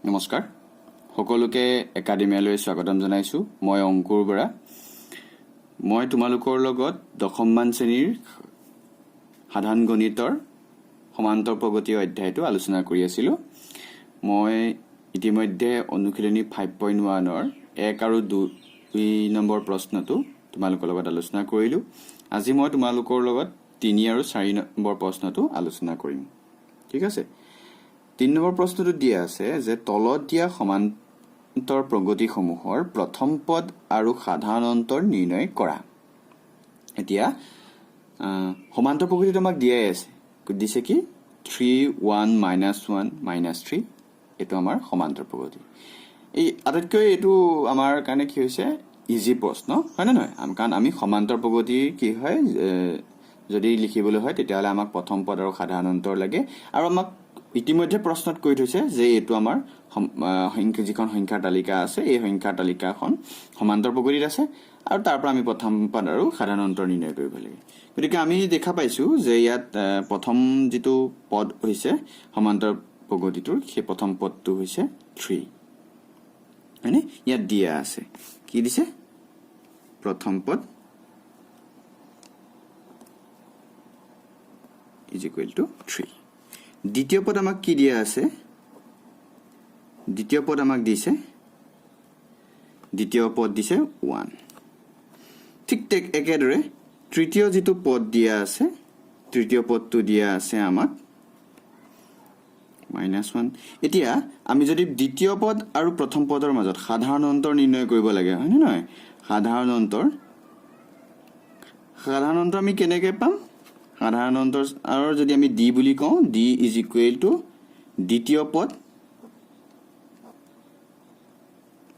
নমস্কাৰ সকলোকে একাডেমিয়ালৈ স্বাগতম জনাইছো মই অংকুৰ বৰা মই তোমালোকৰ লগত দশমমান শ্ৰেণীৰ সাধাৰণ গণিতৰ সমান্তৰ প্ৰগতি অধ্যায়টো আলোচনা কৰি আছিলো মই ইতিমধ্যে অনুশীলনী 5.1 ৰ 1 আৰু 2 নম্বৰ প্ৰশ্নটো তোমালোকৰ লগত আলোচনা কৰিলো আজি মই তোমালোকৰ লগত 3 আৰু 4 নম্বৰ প্ৰশ্নটো আলোচনা কৰিম ঠিক আছে 3 নম্বৰ প্ৰশ্নটো দিয়া আছে যে তলত দিয়া সমান্তৰ প্ৰগতিসমূহৰ প্ৰথম পদ আৰু সাধাৰণ অন্তৰ নিৰ্ণয় কৰা এতিয়া সমান্তৰ প্ৰগতিটো আমাক দিয়াই আছে দিছে কি 3 1 -1 -3 এটো আমাৰ সমান্তৰ প্ৰগতি এই আটাইতকৈ এটো আমাৰ কাৰণে কি হৈছে ইজি প্ৰশ্ন হয় না নহয় কাৰণ আমি সমান্তৰ প্ৰগতি কি হয় যদি লিখিবলৈ হয় তেতিয়াহলে আমাক প্ৰথম পদ আৰু সাধাৰণ অন্তৰ লাগে আৰু আমাক ইতিমধ্যে প্ৰশ্নত কৈ থৈছে যে এটো আমাৰ সংখ্যা যিখন সংখ্যাৰ তালিকা আছে এই সংখ্যাৰ তালিকাখন সমান্তৰ প্ৰগতিত আছে আৰু তাৰ পৰা আমি প্ৰথম পদ আৰু সাধাৰণ অন্তৰ নিৰ্ণয় কৰিব লাগে গতিকে আমি দেখা পাইছো যে ইয়াত প্ৰথম যেটো পদ হৈছে সমান্তৰ প্ৰগতিটোৰ সেই প্ৰথম পদটো হৈছে 3 মানে ইয়াত দিয়া আছে কি দিছে প্ৰথম পদ is equal to 3 দ্বিতীয় পদ আমাক কি দিয়া আছে দ্বিতীয় পদ আমাক দিছে দ্বিতীয় পদ দিছে 1 ঠিক একেদৰে তৃতীয় যেটো পদ দিয়া আছে তৃতীয় পদটো দিয়া আছে আমাক -1 এতিয়া আমি যদি দ্বিতীয় পদ আৰু প্ৰথম পদৰ মাজত সাধাৰণ অন্তৰ নিৰ্ণয় কৰিব লাগে হয় নে নহয় সাধাৰণ অন্তৰ আমি কেনেকৈ পাম সাধাৰণ অন্তৰ আৰু যদি আমি d বুলি কওঁ d is equal to দ্বিতীয় পদ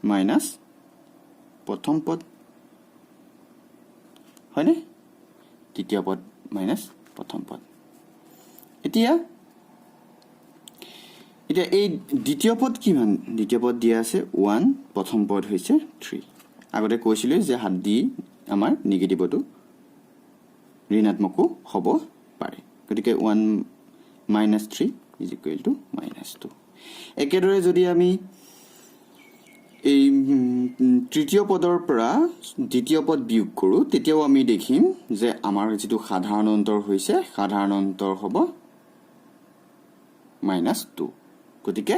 মাইনাস প্ৰথম পদ হয়নে দ্বিতীয় পদ মাইনাস প্ৰথম পদ এতিয়া এই দ্বিতীয় পদ কিমান দ্বিতীয় পদ দিয়া আছে 1 প্ৰথম পদ হৈছে 3 আগতে কৈছিলো যে হাত দি আমাৰ নিগেটিভটো ঋণাত্মকো হ'ব পাৰে গতিকে 1 -3 is equal to -2 একেদৰে যদি আমি এই তৃতীয় পদৰ পৰা দ্বিতীয় পদ বিয়োগ কৰো তেতিয়াও আমি দেখিম যে আমাৰ যেটো সাধাৰণ অন্তৰ হৈছে সাধাৰণ অন্তৰ হ'ব -2 গতিকে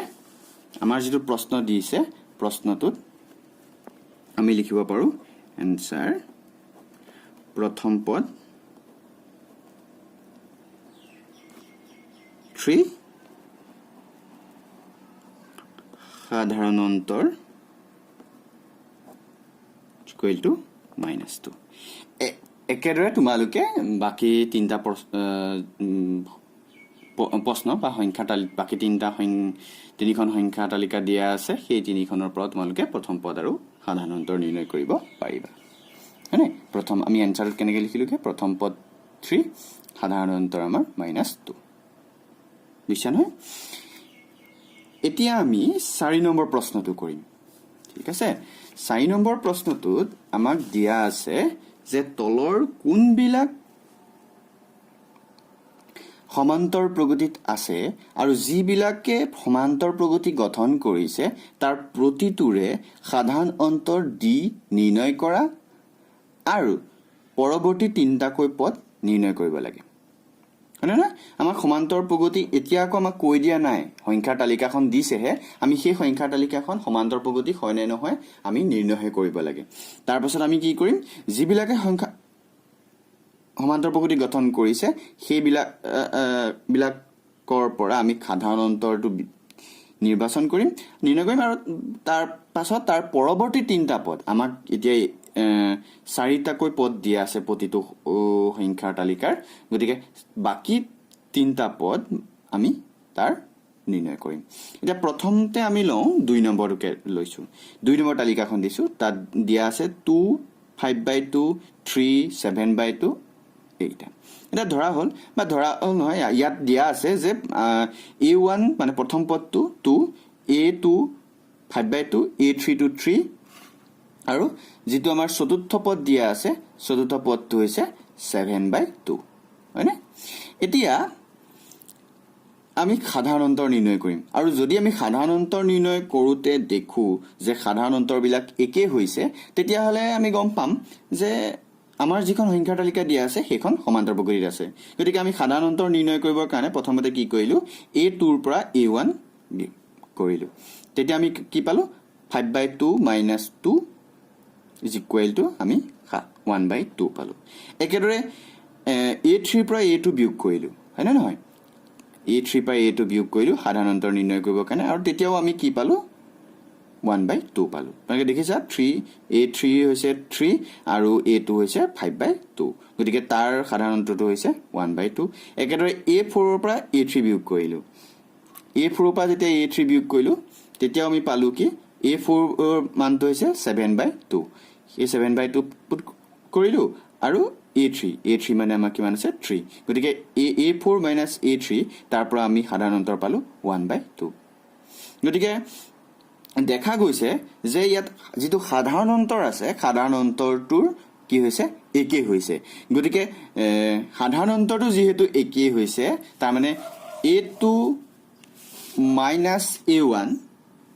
আমাৰ যেটো প্ৰশ্ন দিছে প্ৰশ্নটোত আমি লিখিব পাৰো এনসাৰ প্ৰথম পদ 3 সাধাৰণ অন্তৰ equal to -2 একেদৰে তোমালোকে বাকি তিনটা প্ৰশ্ন বা সংখ্যা তালিকা বাকি তিনিখন সংখ্যা তালিকা দিয়া আছে সেই তিনিখনৰ পৰা তোমালোকে প্ৰথম পদ আৰু সাধাৰণ অন্তৰ নিৰ্ণয় কৰিব পাৰিবা হয়নে প্ৰথম আমি এনসাৰ কেনেকৈ লিখিলোকে প্ৰথম পদ 3 সাধাৰণ অন্তৰ আমাৰ -2 বুজিছা নহয় এতিয়া আমি 4 নম্বৰ প্ৰশ্নটো কৰিম ঠিক আছে 4 নম্বৰ প্ৰশ্নটোত আমাক দিয়া আছে যে তলৰ কোনবিলাক সমান্তৰ প্ৰগতিত আছে আৰু যিবিলাকে সমান্তৰ প্ৰগতি গঠন কৰিছে তাৰ প্ৰতিটোৰে সাধাৰণ অন্তৰ দি নিৰ্ণয় কৰা আৰু পৰৱৰ্তী তিনটাকৈ পদ নিৰ্ণয় কৰিব লাগে হয়নে না আমাৰ সমান্তৰ প্ৰগতি এতিয়া আকৌ আমাক কৈ দিয়া নাই সংখ্যাৰ তালিকাখন দিছেহে আমি সেই সংখ্যাৰ তালিকাখন সমান্তৰ প্ৰগতি হয় নে নহয় আমি নিৰ্ণয় কৰিব লাগে তাৰ পাছত আমি কি কৰিম যিবিলাকে সংখ্যা সমান্তৰ প্ৰগতি গঠন কৰিছে সেই বিলাকৰ পৰা আমি সাধাৰণ অন্তৰটো নিৰ্বাচন কৰিম আৰু তাৰ পাছত তাৰ পৰৱৰ্তী তিনটা পদ আমাক এতিয়া 4টাকৈ পদ দিয়া আছে প্ৰতিটো সংখ্যাৰ তালিকাৰ গতিকে বাকি তিনটা পদ আমি তাৰ নিৰ্ণয় কৰিম এতিয়া প্ৰথমতে আমি লওঁ 2 নম্বৰকে লৈছো 2 নম্বৰ তালিকাখন দিছো তাত দিয়া আছে 2 5/2 3 7/2 এইটা এটা ধৰা হল বা ধৰা নহয় ইয়াত দিয়া আছে যে a1 মানে প্ৰথম পদটো 2 a2 5/2 a3 to 3 আৰু যেটো আমাৰ চতুৰ্থ পদ দিয়া আছে চতুৰ্থ পদটো হৈছে 7/2 হয়নে এতিয়া আমি সাধাৰণ অন্তৰ নিৰ্ণয় কৰিম আৰু যদি আমি সাধাৰণ অন্তৰ নিৰ্ণয় কৰোঁতে দেখো যে সাধাৰণ অন্তৰবিলাক একে হৈছে তেতিয়াহ'লে আমি গম পাম যে আমাৰ যিখন সংখ্যাৰ তালিকা দিয়া আছে সেইখন সমান্তৰ প্ৰকৃতিত আছে গতিকে আমি সাধাৰণ অন্তৰ নিৰ্ণয় কৰিবৰ কাৰণে প্ৰথমতে কি কৰিলোঁ a2 ৰ পৰা a1 কৰিলোঁ তেতিয়া আমি কি পালোঁ 5/2 - 2 is equal to আমি 1/2 পালোঁ একেদৰে a3 ৰ পৰা a2 বিয়োগ কৰিলোঁ হয়নে নহয় a3 পৰা a2 বিয়োগ কৰিলোঁ সাধাৰণ অন্তৰ নিৰ্ণয় কৰিবৰ কাৰণে আৰু তেতিয়াও আমি কি পালোঁ 1/2 পালোঁ মানে দেখিছা 3a3 হৈছে 3 আৰু a2 হৈছে 5/2 গতিকে তাৰ সাধাৰণ অন্তৰটো হৈছে 1/2 একেদৰে a4 ৰ পৰা a3 বিয়োগ কৰিলোঁ a4 ৰ পৰা যেতিয়া a3 বিয়োগ কৰিলোঁ তেতিয়াও আমি পালোঁ কি a4 ৰ মানটো হৈছে 7/2 এই 7/2 পুট কৰিলোঁ আৰু a3 মানে আমাৰ কিমান আছে 3 গতিকে a4 - a3 তাৰ পৰা আমি সাধাৰণ অন্তৰ পালোঁ 1/2 গতিকে দেখা গৈছে যে ইয়াত যিটো সাধাৰণ অন্তৰ আছে সাধাৰণ অন্তৰটোৰ কি হৈছে একে হৈছে গতিকে সাধাৰণ অন্তৰটো যেহেতু একে হৈছে তাৰ মানে a2 - a1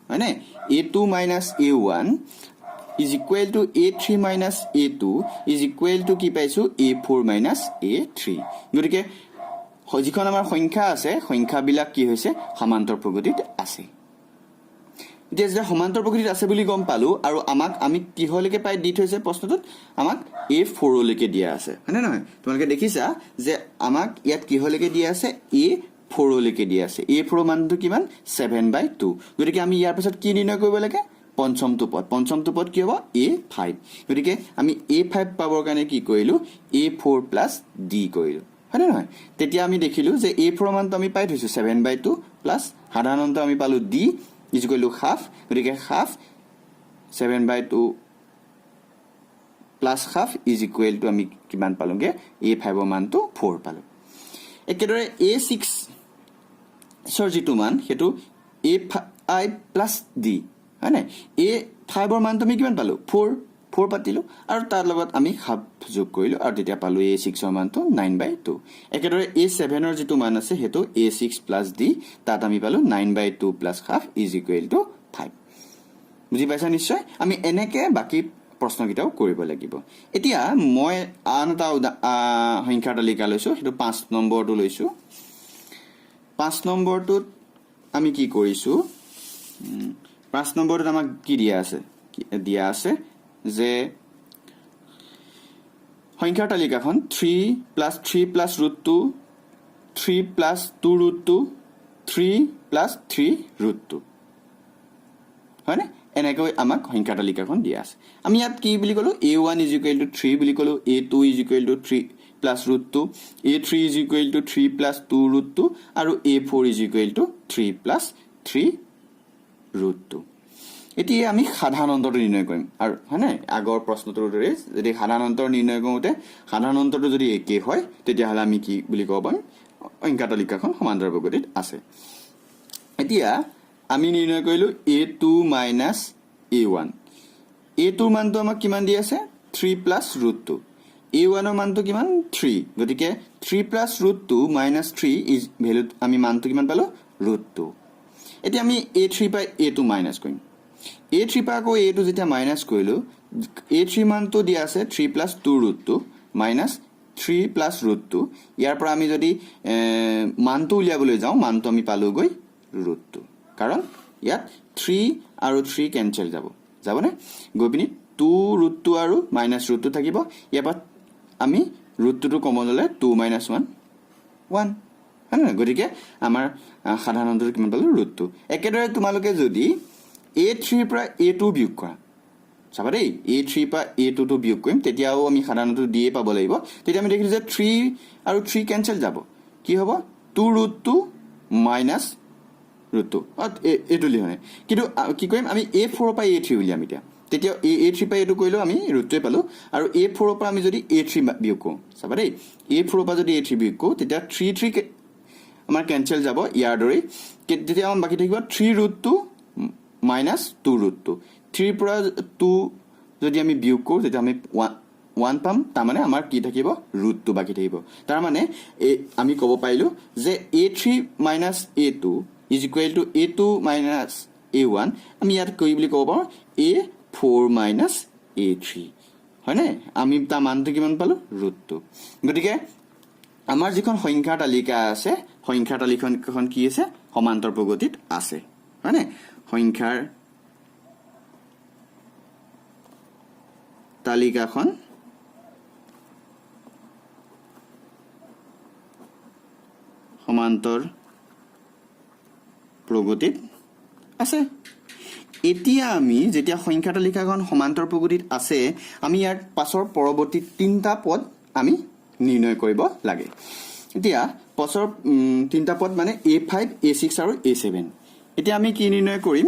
হয়নে a2 - a1 is equal to a3 - a2 is equal to কি পাইছোঁ a4 - a3 গতিকে যিখন আমাৰ সংখ্যা আছে সংখ্যাবিলাক কি হৈছে সমান্তৰ প্ৰকৃতিত আছে এতিয়া যে সমান্তৰ প্ৰকৃতিত আছে বুলি গম পালোঁ আৰু আমি কিহলৈকে পাই দি থৈছে প্ৰশ্নটোত আমাক a4 লৈকে দিয়া আছে হয়নে নহয় তোমালোকে দেখিছা যে আমাক ইয়াত কিহলৈকে দিয়া আছে a4 লৈকে দিয়া আছে a4 মানটো কিমান 7/2 গতিকে আমি ইয়াৰ পিছত কি নিৰ্ণয় কৰিব লাগে পঞ্চমটো পদ কি হ'ব a5 গতিকে আমি a5 পাবৰ কাৰণে কি কৰিলোঁ a4 + d কৰিলোঁ হয়নে নহয় তেতিয়া আমি দেখিলোঁ যে a4 মানটো আমি পাই থৈছোঁ 7/2 প্লাছ সাধাৰণ অন্তৰ আমি পালোঁ d is equal to half গতিকে half 7/2 plus half is equal to আমি কিমান পালোঁগে a5 ৰ মানটো 4 পালোঁ একেদৰে a6 ৰ যিটো মান সেইটো a5 plus d হয়নে a5 ৰ মানটো আমি কিমান পালোঁ 4 পাতিলোঁ আৰু তাৰ লগত আমি হাফ যোগ কৰিলোঁ আৰু তেতিয়া পালোঁ a6 ৰ মানটো 9/2 একেদৰে a7 ৰ যিটো মান আছে সেইটো a6 plus d তাত আমি পালোঁ 9/2 plus half is equal to 5 বুজি পাইছা নিশ্চয় আমি এনেকৈ বাকী প্ৰশ্নকেইটাও কৰিব লাগিব এতিয়া মই আন এটা সংখ্যাৰ তালিকা লৈছোঁ সেইটো 5 নম্বৰটো লৈছোঁ 5 নম্বৰটোত আমি কি কৰিছোঁ 5 নম্বৰটোত আমাক কি দিয়া আছে যে সংখ্যাৰ তালিকাখন 3 + 3 + √2 3 + 2√2 3 + 3√2 হয়নে এনেকৈ আমাক সংখ্যাৰ তালিকাখন দিয়া আছে আমি ইয়াত কি বুলি ক'লোঁ a1 is equal to 3 বুলি ক'লোঁ a2 is equal to 3 + √2 a3 is equal to 3 + 2√2 আৰু a4 is equal to 3 + 3√2 এতিয়া আমি সাধাৰণ অন্তৰটো নিৰ্ণয় কৰিম আৰু হয়নে আগৰ প্ৰশ্নটোৰ দৰে যদি সাধাৰণ অন্তৰ নিৰ্ণয় কৰোঁতে সাধাৰণ অন্তৰটো যদি একে হয় তেতিয়াহ'লে আমি কি বুলি ক'ব পাৰিম সংখ্যা তালিকাখন সমান্তৰ প্ৰকৃতিত আছে এতিয়া আমি নিৰ্ণয় কৰিলোঁ a2 - a1 a2 ৰ মানটো আমাক কিমান দি আছে 3 + √2 a1 ৰ মানটো কিমান 3 গতিকে 3 + √2 - 3 ইজ ভেলুত আমি মানটো কিমান পালোঁ √2 এতিয়া আমি a3 পৰা a2 মাইনাছ কৰিম a3 পৰা আকৌ a2 যেতিয়া মাইনাছ কৰিলোঁ a3 মানটো দিয়া আছে 3 + 2√2 - 3 + √2 ইয়াৰ পৰা আমি যদি মানটো উলিয়াবলৈ যাওঁ মানটো আমি পালোঁগৈ √2 কাৰণ ইয়াত 3 আৰু 3 কেঞ্চেল যাবনে গৈ পিনি 2√2 আৰু -√2 থাকিব ইয়াৰ পৰা আমি √2টো কমন ল'লে 2 - 1 1 হয় নহয় গতিকে আমাৰ সাধাৰণ অন্তৰটো কিমান পালোঁ √2 একেদৰে তোমালোকে যদি a3 ৰ পৰা a2 বিয়োগ কৰা চাবা দেই a3 পৰা a2টো বিয়োগ কৰিম তেতিয়াও আমি সাধাৰণটো দিয়ে পাব লাগিব তেতিয়া আমি দেখিলোঁ যে 3 আৰু 3 কেঞ্চেল যাব কি হ'ব 2√2 - √2 এইটো লিখনে কিন্তু কি কৰিম আমি a4 ৰ পৰা a3 উলিয়াম এতিয়া তেতিয়া a3 পৰা a2 কৰিলেও আমি √2 পালোঁ আৰু a4 ৰ পৰা আমি যদি a3 বিয়োগ কৰোঁ চাবা দেই a4 ৰ পৰা যদি a3 বিয়োগ কৰোঁ তেতিয়া 3 আমাৰ কেঞ্চেল যাব ইয়াৰ দৰেই তেতিয়া আমাৰ বাকী থাকিব 3√2 - 2√2 3 পৰা 2 যদি আমি বিয়োগ কৰোঁ তেতিয়া আমি 1 পাম তাৰমানে আমাৰ কি থাকিব √2 বাকি থাকিব তাৰমানে আমি ক'ব পাৰিলো যে a3 - a2 = a2 - a1 আমি ইয়াত কি বুলি ক'ব পাৰো a4 - a3 হয়নে আমি তাৰ মানটো কিমান পালো √2 গতিকে আমাৰ যিখন সংখ্যাৰ তালিকা আছে সংখ্যাৰ তালিকাখন কি আছে সমান্তৰ প্ৰগতিত আছে হয়নে সংখ্যাৰ তালিকাখন সমান্তৰ প্ৰগতিত আছে এতিয়া আমি যেতিয়া সংখ্যা তালিকাখন সমান্তৰ প্ৰগতিত আছে আমি ইয়াৰ পাছৰ পৰৱৰ্তী তিনটা পদ আমি নিৰ্ণয় কৰিব লাগে এতিয়া পাছৰ তিনটা পদ মানে a5 a6 আৰু a7 এতিয়া আমি কি নিৰ্ণয় কৰিম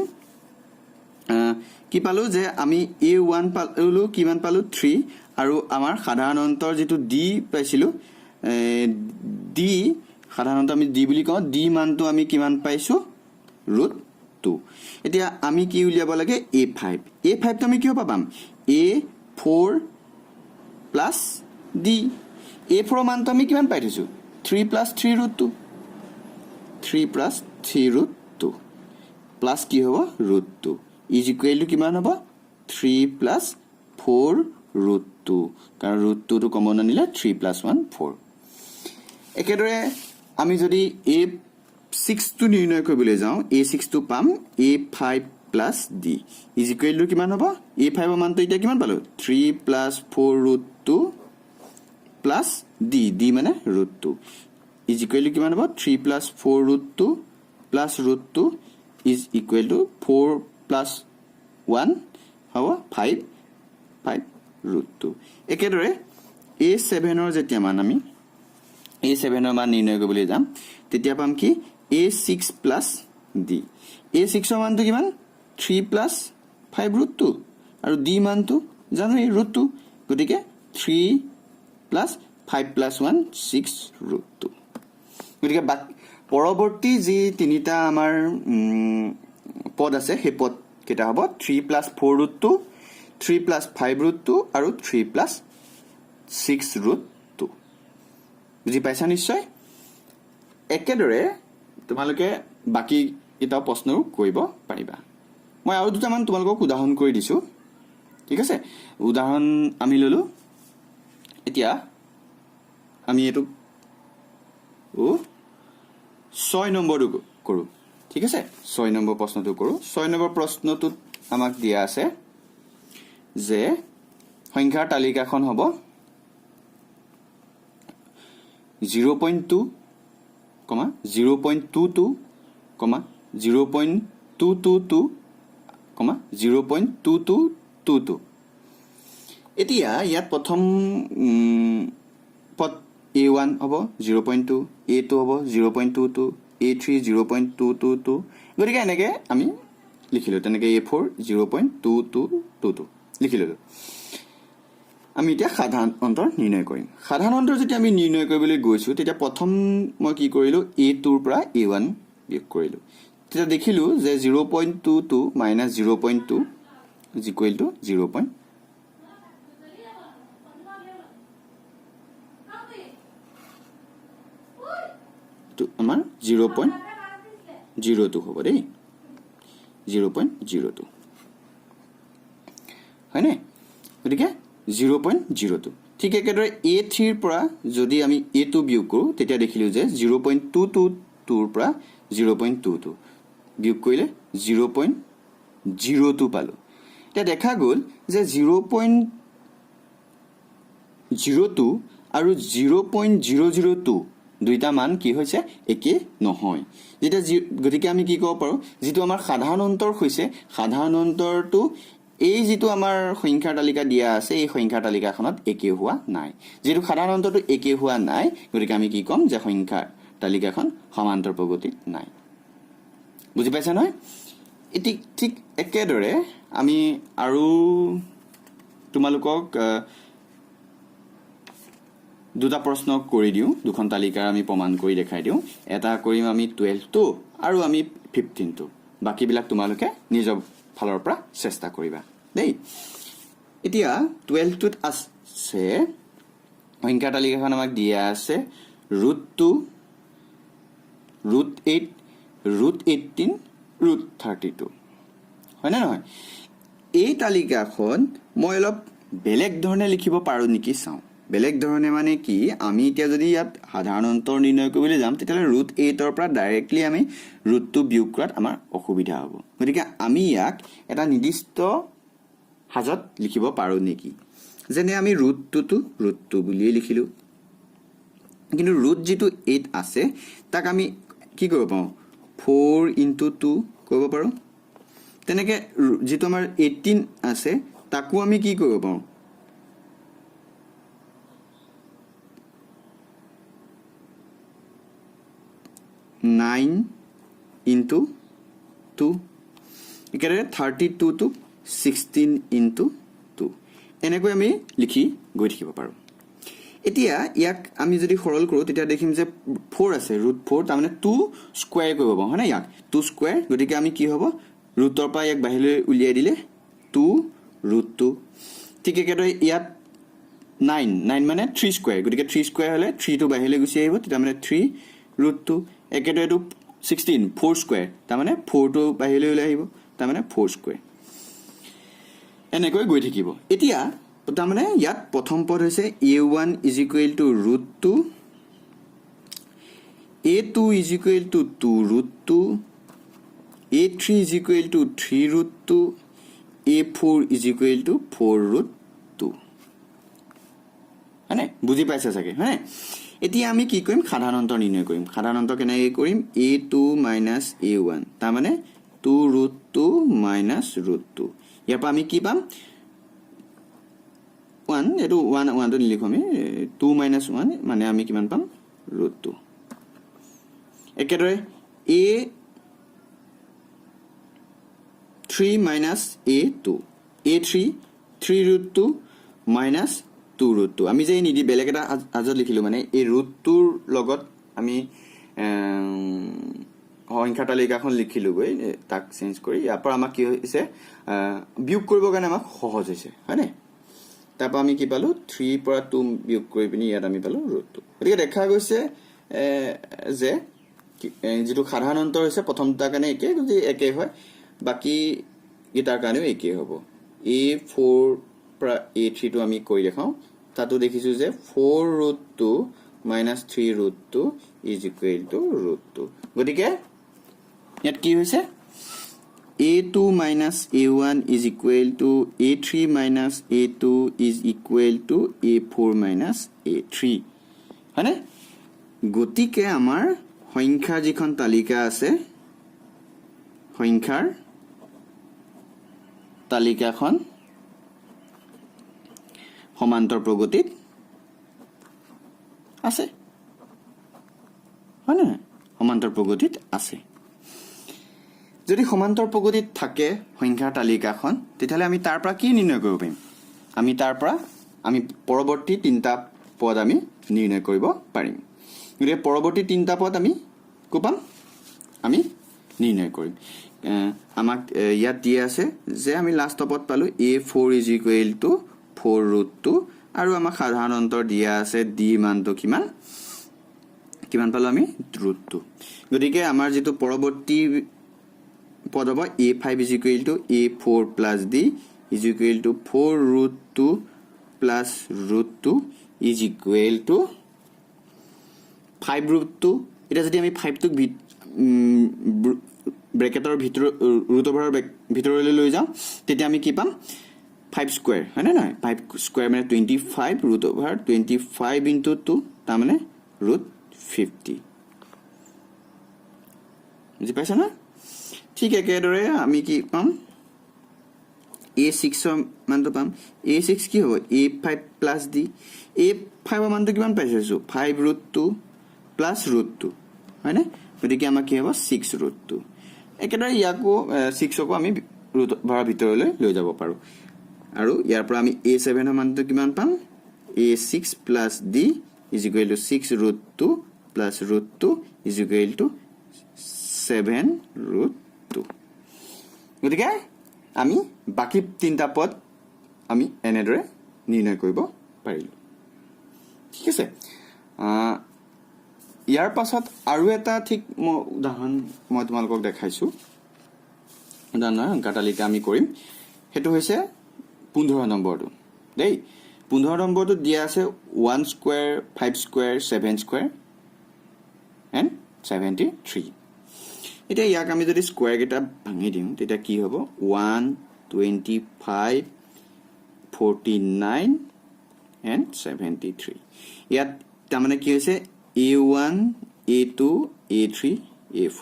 কি পালো যে আমি a1 পালো কিমান পালো 3 আৰু আমাৰ সাধাৰণ অন্তৰ যেটো d পাইছিলো d সাধাৰণতে আমি d বুলি কওঁ d মানটো আমি কিমান পাইছো √2 এতিয়া আমি কি উলিয়াব লাগে a5 টো আমি কিয় পাম a4 + d a4 মানটো আমি কিমান পাই থৈছো 3 + 3 √2 3 + 3 √2 প্লাস কি হ'ব √2 = কিমান হ'ব 3 + 4 √2 কাৰণ √2 টো কমন আনিলে 3 + 1 4 একেদৰে আমি যদি a6 টো নিৰ্ণয় কৰিবলৈ যাওঁ a6 টো পাম a5 + d = কিমান হ'ব a5 ৰ মানটো এতিয়া কিমান পালো 3 + 4 √2 + d মানে √2 = কিমান হ'ব 3 + 4 √2 + √2 = 4 + 1 হ'ব 5 √2 একেদৰে a7 ৰ যেতিয়া মান আমি a7 ৰ মান নিৰ্ণয় কৰিবলৈ যাম তেতিয়া পাম কি a6 + d a6 ৰ মানটো কিমান 3 + 5 √2 আৰু d মানটো জানো এই √2 গতিকে 3 + 5 + 1 6 √2 গতিকে পৰৱৰ্তী যি তিনিটা আমাৰ পদ আছে সেই পদ কেটা হ'ব 3 + 4 √2 3 + 5 √2 আৰু 3 + 6 √2 বুজি পাইছা নিশ্চয় একেদৰে তোমালোকে বাকি এটা প্ৰশ্নও কৰিব পাৰিবা মই আৰু দুটা মান তোমালোকক উদাহৰণ কৰি দিছো ঠিক আছে উদাহৰণ আমি ললো এতিয়া আমি এটো 6 নম্বৰটো কৰো ঠিক আছে 6 নম্বৰ প্ৰশ্নটো কৰো 6 নম্বৰ প্ৰশ্নটোত আমাক দিয়া আছে যে সংখ্যাৰ তালিকাখন হ'ব 0.2, 0.22, 0.222, 0.2222 এতিয়া ইয়াত প্ৰথম পদ a1 হ'ব 0.2 a2 হ'ব 0.22 a3 0.222 গতিকে এনেকৈ আমি লিখিলো তেনেকৈ a4 0.2222 লিখিলো আমি এতিয়া সাধাৰণ অন্তৰ নিৰ্ণয় কৰিম সাধাৰণ অন্তৰ যেতিয়া আমি নিৰ্ণয় কৰিবলৈ গৈছো তেতিয়া প্ৰথম মই কি কৰিলো a2 ৰ পৰা a1 বিয়োগ কৰিলো তেতিয়া দেখিলো যে 0.22 - 0.2 = 0. তো আমাৰ 0.02 হ'ব দেই 0.02 হয়নে গতিকে 0.02 ঠিক একেদৰে a3 ৰ পৰা যদি আমি a2 বিয়োগ কৰো তেতিয়া দেখিলো যে 0.22 ৰ পৰা 0.22 বিয়োগ কৰিলে 0.02 পালো এতিয়া দেখা গ'ল যে 0.02 আৰু 0.002 দুইটা মান কি হৈছে একে নহয় যেটা গতিকে আমি কি ক'ব পাৰো যেটো আমাৰ সাধাৰণ অন্তৰ হৈছে সাধাৰণ অন্তৰটো এই যেটো আমাৰ সংখ্যাৰ তালিকা দিয়া আছে এই সংখ্যাৰ তালিকাখনত একে হোৱা নাই যেটো সাধাৰণ অন্তৰটো একে হোৱা নাই গতিকে আমি কি কম যে সংখ্যাৰ তালিকাখন সমান্তৰ প্ৰগতিত নাই বুজি পাইছা নহয় এটি ঠিক একেদৰে আমি আৰু তোমালোকক দুটা প্ৰশ্ন কৰি দিও দুখন তালিকা আমি প্ৰমাণ কৰি দেখাই দিও এটা কৰিম আমি 12 টো আৰু আমি 15 টো বাকি বিলাক তোমালোকে নিজৰ ফালৰ পৰা চেষ্টা কৰিবা দেই এতিয়া 12 টোত আছে সংখ্যাৰ তালিকাখন আমাক দিয়া আছে √2 √8 √18 √32 হয় না নহয় এই তালিকাখন মই অলপ বেলেগ ধৰণে লিখিব পাৰো নেকি চাও বেলেগ ধৰণে মানে কি আমি এতিয়া যদি ইয়াত সাধাৰণ অন্তৰ নিৰ্ণয় কৰিবলৈ যাম তেতিয়ালে √8 ৰ পৰা ডাইৰেক্টলি আমি √2 বিয়োগ কৰাত আমাৰ অসুবিধা হ'ব গতিকে আমি ইয়াক এটা নিৰ্দিষ্ট হাজত লিখিব পাৰো নেকি যেনে আমি √2 বুলি লিখিলো কিন্তু ৰুট যেটো 8 আছে তাক আমি কি কৰিব পাৰো 4 * 2 কৰিব পাৰো তেনেকে যেটো আমাৰ 18 আছে তাকো আমি কি কৰিব পাৰো 9 * 2 একেদৰে 32 টো 16 * 2 এনেকৈ আমি লিখি গৈ থাকিব পাৰো এতিয়া ইয়াক আমি যদি সৰল কৰো তেতিয়া দেখিম যে 4 আছে √4 তাৰ মানে 2 স্কয়াৰ কৰিব পাৰো হয়নে ইয়াক 2 স্কয়াৰ গতিকে আমি কি হ'ব ৰুটৰ পৰা এক বাহিৰলৈ উলিয়াই দিলে 2 √2 ঠিক একেদৰে ইয়াত 9 মানে 3 স্কয়াৰ গতিকে 3 স্কয়াৰ হলে 3 টো বাহিৰলৈ গুচি আহিব তেতিয়া মানে 3 √2 একেদৰে 16 4 স্কয়াৰ তাৰ মানে 4 টো বাহিৰলৈ ওলাই আহিব তাৰ মানে 4 স্কয়াৰ এনেকৈ গৈ থাকিব এতিয়া তাৰ মানে ইয়াত প্ৰথম পদ হৈছে a1 = √2 a2 = 2 √2 a3 = 3 √2 a4 = 4 √2 মানে বুজি পাইছা চাগে হয়নে এতিয়া আমি কি কৰিম সাধাৰণ অন্তৰ নিৰ্ণয় কৰিম সাধাৰণ অন্তৰ কেনেকৈ কৰিম a2 - a1 তাৰ মানে 2 √2 - √2 ইয়াৰ পৰা আমি কি পাম 1 এটো 1 টো লিখো আমি 2 - 1 মানে আমি কিমান পাম √2 একেদৰে a3 - a2 a3 3 √2 - 2 √2 আমি যে নিদি বেলেগ এটা আজত লিখিলো মানে এই √2 ৰ লগত আমি সংখ্যা তালিকাখন লিখিলো গৈ তাক চেঞ্জ কৰি ইয়াৰ পৰা আমাক কি হৈছে বিয়োগ কৰিব কাৰণে আমাক সহজ হৈছে হয়নে তাৰপৰা আমি কি পালো 3 পৰা 2 বিয়োগ কৰি পিনি ইয়াত আমি পালো √2 গতিকে দেখা গৈছে যে যেটো সাধাৰণ অন্তৰ হৈছে প্ৰথমটাৰ কাৰণে একে যদি একে হয় বাকি গিটাৰ কাৰণেও একে হ'ব a4 পৰা a3 টো আমি কৰি দেখাও তাতো দেখিছো যে 4 √2 - 3 √2 = √2 গতিকে ইয়াত কি হৈছে a2 - a1 = a3 - a2 = a4 - a3 হয়নে গতিকে আমাৰ সংখ্যাৰ যিখন তালিকা আছে সংখ্যাৰ তালিকাখন সমান্তৰ প্ৰগতিত আছে হয়নে সমান্তৰ প্ৰগতিত আছে যদি সমান্তৰ প্ৰগতিত থাকে সংখ্যাৰ তালিকাখন তেতিয়ালে আমি তাৰ পৰা কি নিৰ্ণয় কৰিব পাৰিম আমি তাৰ পৰা আমি পৰৱৰ্তী তিনটা পদ আমি নিৰ্ণয় কৰিব পাৰিম গতিকে পৰৱৰ্তী তিনটা পদ আমি কোপাম আমি নিৰ্ণয় কৰিম আমাক ইয়াত দিয়া আছে যে আমি লাষ্ট পদ পালো a4 = 4 √2 আৰু আমাক সাধাৰণ অন্তৰ দিয়া আছে d মানটো কিমান পালো আমি √2 গতিকে আমাৰ যেটো পৰৱৰ্তী পদ হ'ব a5 = a4 + d = 4 √2 + √2 = 5 √2 এটা যদি আমি 5 টোক ব্ৰেকেটৰ ভিতৰ ৰুটৰ ভিতৰলৈ লৈ যাওঁ তেতিয়া আমি কি পাম 5 স্কয়াৰ হয় না নহয় 5 স্কয়াৰ মানে 25 √25 * 2 তাৰ মানে √50 বুজি পাইছা না ঠিক একেদৰে আমি কি পাম a6 ৰ মানটো পাম a6 কি হ'ব a5 + d a5 ৰ মানটো কিমান পাইছো 5 √2 + √2 হয় না গতিকে আমাৰ কি হ'ব 6 √2 একেদৰে ইয়াকো 6 কো আমি ৰুটৰ ভিতৰলৈ লৈ যাব পাৰো আৰু ইয়াৰ পৰা আমি a7 ৰ মানটো কিমান পাম a6 + d = 6 √2 + √2 = 7 √2 গতিকে আমি বাকি তিনটা পদ আমি এনেদৰে নিৰ্ণয় কৰিব পাৰিলোঁ ঠিক আছে ইয়াৰ পাছত আৰু এটা ঠিক মই উদাহৰণ মই তোমালোকক দেখাইছোঁ উদাহৰণ সংখ্যা তালিকা আমি কৰিম সেইটো হৈছে 15 নম্বৰটো দেই 15 নম্বৰটো দিয়া আছে 1 স্কোয়াৰ 5 স্কোয়াৰ 7 স্কোয়াৰ এণ্ড 73 এতিয়া ইয়াক আমি যদি স্কোয়াৰ কেইটা ভাঙি দিওঁ তেতিয়া কি হ'ব 125 49 and 73 ইয়াত তাৰমানে কি হৈছে a1 a2 a3 a4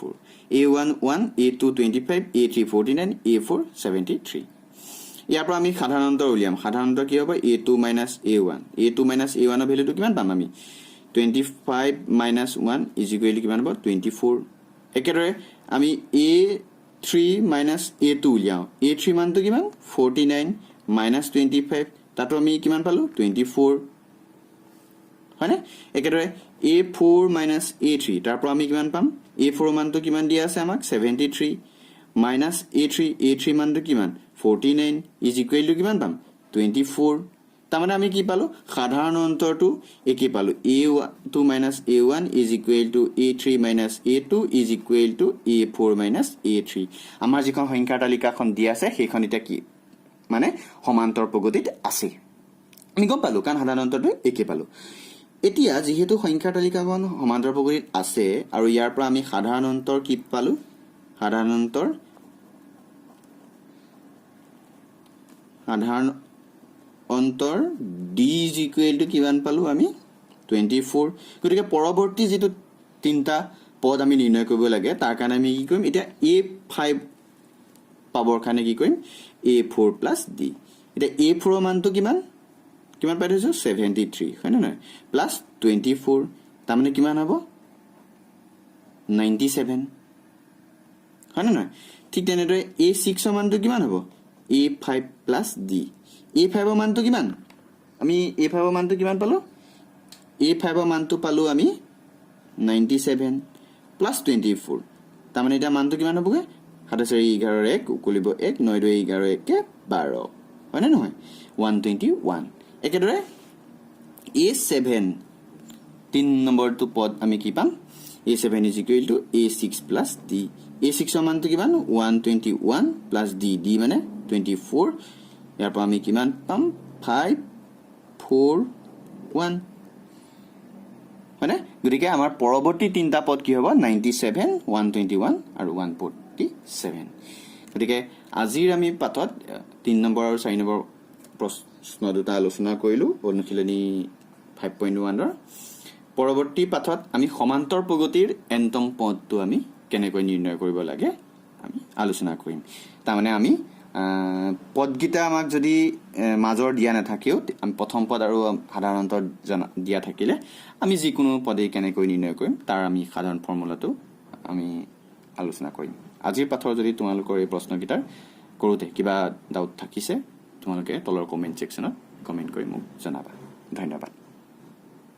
a1 1 a2 25 a3 49 a4 73 ইয়াৰ পৰা আমি সাধাৰণ অন্তৰ উলিয়াম সাধাৰণ অন্তৰ কি হ'ব a2 a1 a2 a1 ৰ ভ্যালুটো কিমান পাম আমি 25 1 ইকুৱেল কিমান হ'ব 24 একেদৰে আমি a3 a2 উলিয়াও a3 মানটো কিমান 49 25 তাতো আমি কিমান পালো 24 হয়নে একেদৰে a4 a3 তাৰ পৰা আমি কিমান পাম a4 মানটো কিমান দিয়া আছে আমাক 73 a3 মানটো কিমান 49 ইকুৱেল টু কিমান পাম 24 তাৰমানে আমি কি পালো সাধাৰণ অন্তৰটো একে পালো a2 a1 equal to a3 a2 equal to a4 a3 আমাৰ যিখন সংখ্যাৰ তালিকাখন দিয়া আছে সেইখন এতিয়া কি মানে সমান্তৰ প্ৰগতিত আছে আমি গম পালো কাৰণ সাধাৰণ অন্তৰটো একে পালো এতিয়া যেহেতু সংখ্যাৰ তালিকাখন সমান্তৰ প্ৰগতিত আছে আৰু ইয়াৰ পৰা আমি সাধাৰণ অন্তৰ কি পালো সাধাৰণ অন্তৰ d ইকুৱেল টু কিমান পালো আমি 24 গতিকে পৰৱৰ্তী যেটো তিনটা পদ আমি নিৰ্ণয় কৰিব লাগে তাৰ কাৰণে আমি কি কৰিম এতিয়া a5 পাবৰ কাৰণে কি কৰিম a4 + d এতিয়া a4 ৰ মানটো কিমান পাই থৈছো 73 হয় না নহয় প্লাস 24 তাৰমানে কিমান হ'ব 97 হয় না নহয় ঠিক তেনেদৰে a6 ৰ মানটো কিমান হ'ব a5 + d a5 ৰ মানটো কিমান আমি a5 ৰ মানটো কিমান পালো a5 ৰ মানটো পালো আমি 97 + 24 তাৰমানে এটা মানটো কিমান হ'বগে 7 11 1 উকলিব 1 9 2 11 1 12 হয় না নহয় 121 একেদৰে a7 3 নম্বৰটো পদ আমি কি পাম a7 equal to a6 + d a6 ৰ মানটো কিমান 121 + d মানে 24 ইয়াৰ পৰা আমি কিমান পাম 541 মানে গতিকে আমাৰ পৰৱৰ্তী তিনটা পদ কি হ'ব 97 121 আৰু 147 গতিকে আজিৰ আমি পাঠত 3 নম্বৰ আৰু 4 নম্বৰ প্ৰশ্ন দুটা আলোচনা কৰিলো অনুশীলনী 5.1 ৰ পৰৱৰ্তী পাঠত আমি সমান্তৰ প্ৰগতিৰ এন্তম পদটো আমি কেনেকৈ নিৰ্ণয় কৰিব লাগে আমি আলোচনা কৰিম তাৰমানে আমি পদগিতা আমাক যদি মাজৰ দিয়া নাথাকেও আমি প্ৰথম পদ আৰু সাধাৰণ অন্তৰ দিয়া থাকিলে আমি যিকোনো পদে কেনেকৈ নিৰ্ণয় কৰিম তাৰ আমি সাধাৰণ ফৰ্মুলাটো আমি আলোচনা কৰিম আজিৰ পাঠৰ যদি তোমালোকৰ এই প্ৰশ্নগিতাৰ কৰোতে কিবা ডাউট থাকিছে তোমালোকে তলৰ কমেন্ট সেকশনত কমেন্ট কৰি মোক জনাবা ধন্যবাদ